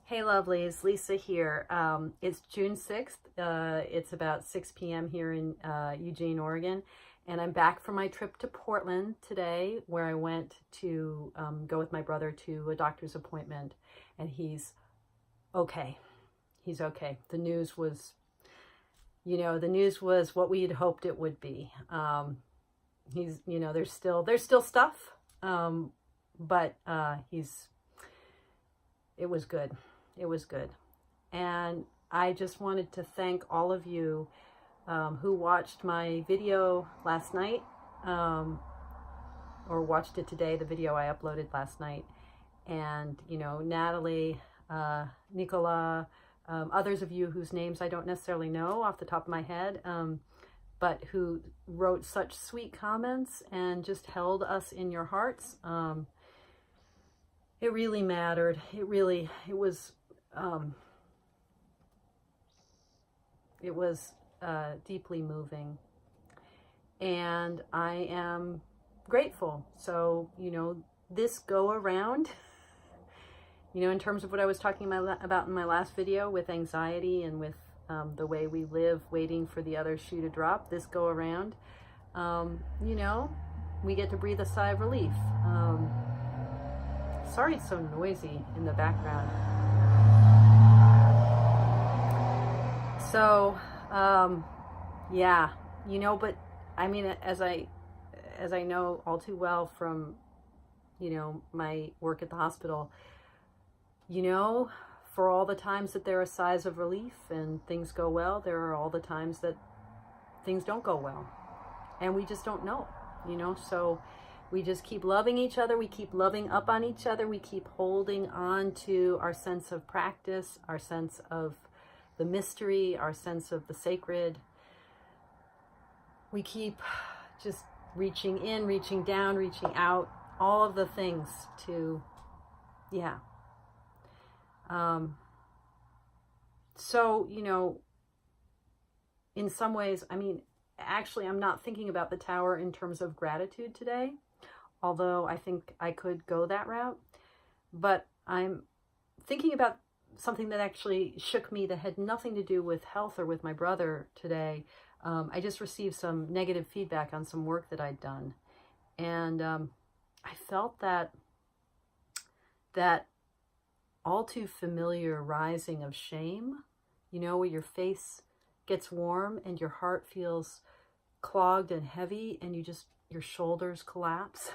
Hey lovelies, Lisa here. It's June 6th. It's about 6 p.m. here in Eugene, Oregon. And I'm back from my trip to Portland today, where I went to go with my brother to a doctor's appointment. And he's okay. He's okay. The news was, the news was what we had hoped it would be. He's, there's still stuff, but it was good. It was good. And I just wanted to thank all of you who watched my video last night, or watched it today, the video I uploaded last night. And, Natalie, Nicola, others of you whose names I don't necessarily know off the top of my head, but who wrote such sweet comments and just held us in your hearts. It really mattered. It was deeply moving, and I am grateful. So, this go around, in terms of what I was talking about in my last video with anxiety and with the way we live waiting for the other shoe to drop, this go around, we get to breathe a sigh of relief. Sorry it's so noisy in the background. So, yeah, but I mean, as I know all too well from, my work at the hospital, for all the times that there are sighs of relief and things go well, there are all the times that things don't go well. And we just don't know, so we just keep loving each other. We keep loving up on each other. We keep holding on to our sense of practice, our sense of the mystery, our sense of the sacred. We keep just reaching in, reaching down, reaching out, all of the things to, yeah. So, in some ways, I mean, actually, I'm not thinking about the tower in terms of gratitude today, although I think I could go that route. But I'm thinking about something that actually shook me that had nothing to do with health or with my brother today. I just received some negative feedback on some work that I'd done. And I felt that all too familiar rising of shame, where your face gets warm and your heart feels clogged and heavy and your shoulders collapse.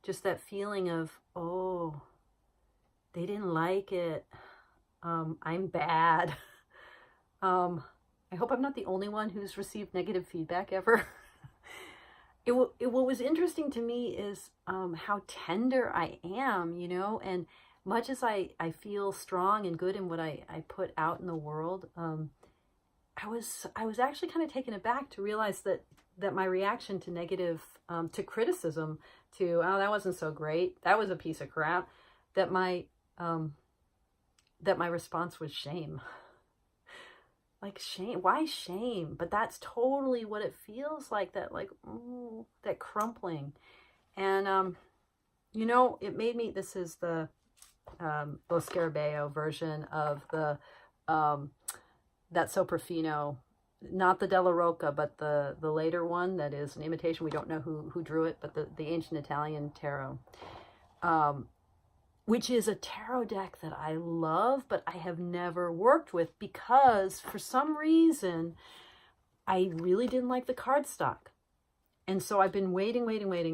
Just that feeling of, oh, they didn't like it. I'm bad. I hope I'm not the only one who's received negative feedback ever. What was interesting to me is how tender I am, and much as I feel strong and good in what I put out in the world, I was actually kind of taken aback to realize that my reaction to negative, to criticism, to, oh, that wasn't so great, that was a piece of crap, that my response was shame. Like, shame, why shame? But that's totally what it feels like, that that crumpling. And, it made me, this is the Lo Scarabeo version of the, that Soprafino, not the Della Rocca, but the later one that is an imitation. We don't know who drew it, but the ancient Italian tarot, which is a tarot deck that I love, but I have never worked with because for some reason, I really didn't like the cardstock. And so I've been waiting.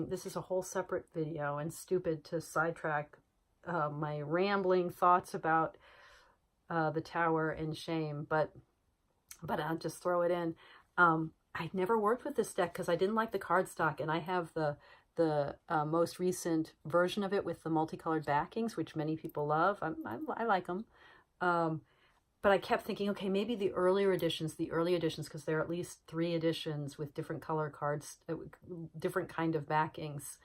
This is a whole separate video, and stupid to sidetrack my rambling thoughts about the tower and shame, but I'll just throw it in. I'd never worked with this deck because I didn't like the cardstock, and I have the most recent version of it with the multicolored backings, which many people love. I like them. But I kept thinking, okay, maybe the early editions, because there are at least 3 editions with different color cards, different kind of backings.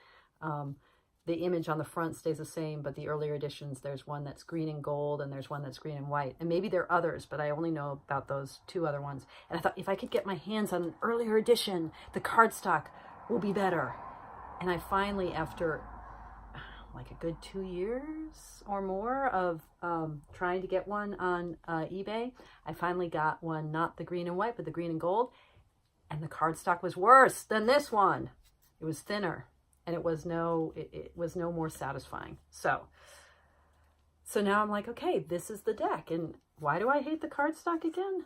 The image on the front stays the same, but the earlier editions, there's one that's green and gold, and there's one that's green and white. And maybe there are others, but I only know about those 2 other ones. And I thought, if I could get my hands on an earlier edition, the cardstock will be better. And I finally, after like a good 2 years or more of trying to get one on eBay. I finally got one, not the green and white, but the green and gold. And the cardstock was worse than this one. It was thinner, and it was no more satisfying. So now I'm like, okay, this is the deck. And why do I hate the cardstock again?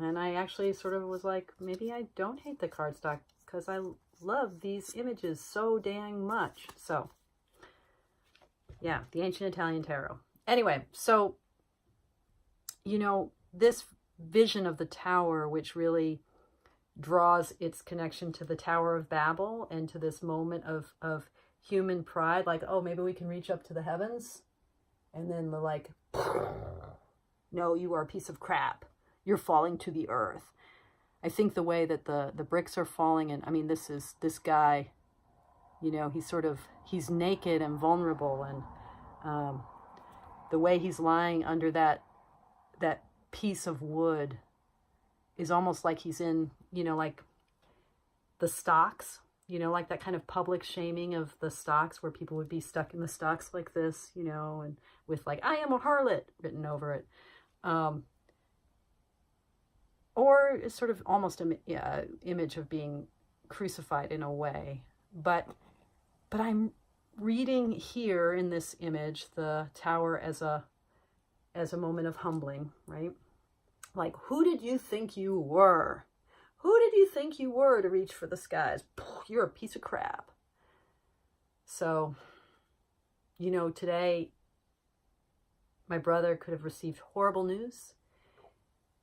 And I actually sort of was like, maybe I don't hate the cardstock because I love these images so dang much. So yeah, the Ancient Italian Tarot. Anyway, so, you know, this vision of the tower, which really draws its connection to the Tower of Babel and to this moment of human pride, like, oh, maybe we can reach up to the heavens. And then the like, no, you are a piece of crap. You're falling to the earth. I think the way that the bricks are falling, and I mean, this guy, you know, he's naked and vulnerable, and the way he's lying under that piece of wood is almost like he's in, you know, like the stocks, you know, like that kind of public shaming of the stocks where people would be stuck in the stocks like this, you know, and with like, I am a harlot written over it. Or it's sort of almost an image of being crucified in a way. But I'm reading here in this image the tower as a moment of humbling, right? Like, who did you think you were? Who did you think you were to reach for the skies? You're a piece of crap. So, you know, today, my brother could have received horrible news,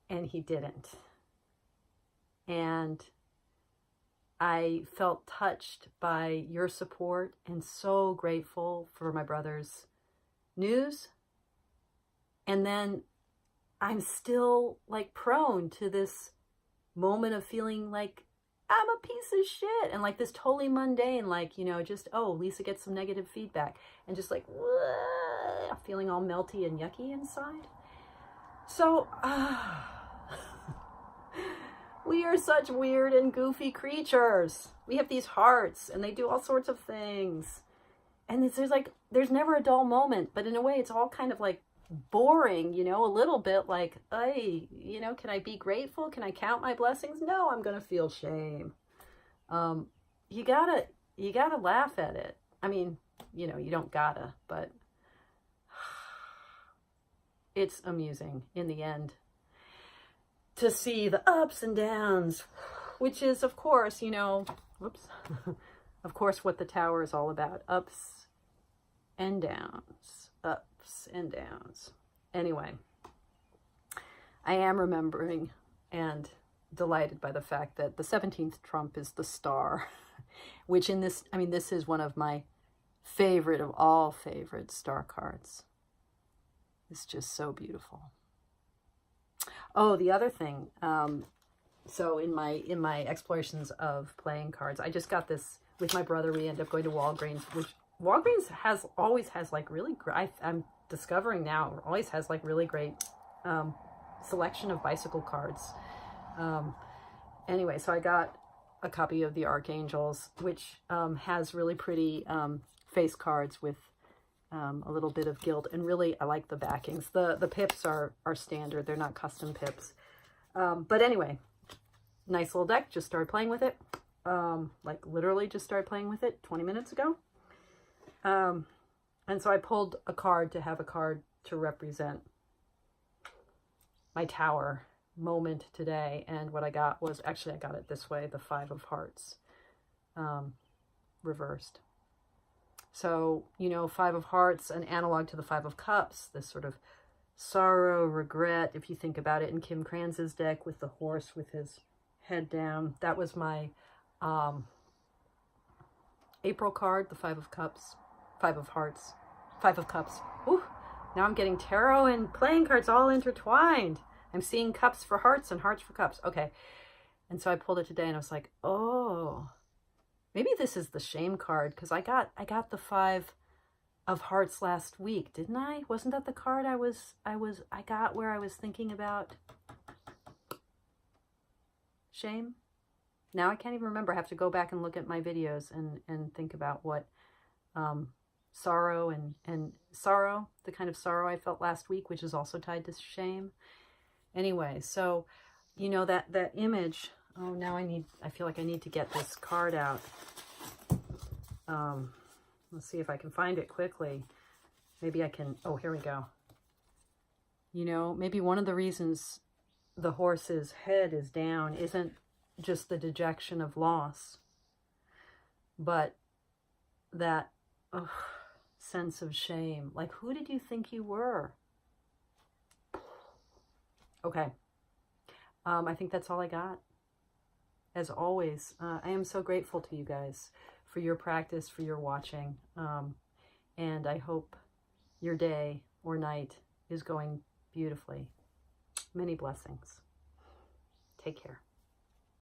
and he didn't. And I felt touched by your support and so grateful for my brother's news. And then I'm still like prone to this moment of feeling like I'm a piece of shit, and like this totally mundane, like, you know, just, oh, Lisa gets some negative feedback, and just like feeling all melty and yucky inside. So we are such weird and goofy creatures. We have these hearts, and they do all sorts of things, and there's never a dull moment, but in a way it's all kind of like boring, you know, a little bit like, hey, you know, can I be grateful? Can I count my blessings? No, I'm gonna feel shame. You gotta laugh at it. I mean, you know, you don't gotta, but it's amusing in the end to see the ups and downs, which is, of course, you know, whoops, of course, what the tower is all about. Ups and downs, ups and downs. Anyway, I am remembering and delighted by the fact that the 17th trump is the star, which in this, I mean, this is one of my favorite of all favorite star cards. It's just so beautiful. Oh, the other thing, so in my explorations of playing cards, I just got this with my brother. We ended up going to Walgreens, which Walgreens always has like really great, I'm discovering now, always has like really great selection of bicycle cards. Anyway, so I got a copy of the Archangels, which has really pretty face cards with a little bit of gilt, and really I like the backings. The pips are standard, they're not custom pips. But anyway, nice little deck. Just started playing with it. Like literally just started playing with it 20 minutes ago. And so I pulled a card to have a card to represent my tower moment today. And what I got was, actually I got it this way, the 5 of Hearts reversed. So, you know, 5 of Hearts, an analog to the 5 of Cups, this sort of sorrow, regret, if you think about it in Kim Kranz's deck with the horse with his head down. That was my April card, the 5 of Cups, 5 of Hearts, 5 of Cups. Ooh, now I'm getting tarot and playing cards all intertwined. I'm seeing cups for hearts and hearts for cups. Okay. And so I pulled it today and I was like, oh, maybe this is the shame card, because I got the 5 of Hearts last week, didn't I? Wasn't that the card I got where I was thinking about shame? Now I can't even remember. I have to go back and look at my videos and think about what sorrow and sorrow, the kind of sorrow I felt last week, which is also tied to shame. Anyway, so, you know, that image, oh, now I feel like I need to get this card out. Let's see if I can find it quickly. Maybe I can, oh, here we go. You know, maybe one of the reasons the horse's head is down isn't just the dejection of loss, but that sense of shame. Like, who did you think you were? Okay. I think that's all I got. As always, I am so grateful to you guys for your practice, for your watching. And I hope your day or night is going beautifully. Many blessings. Take care.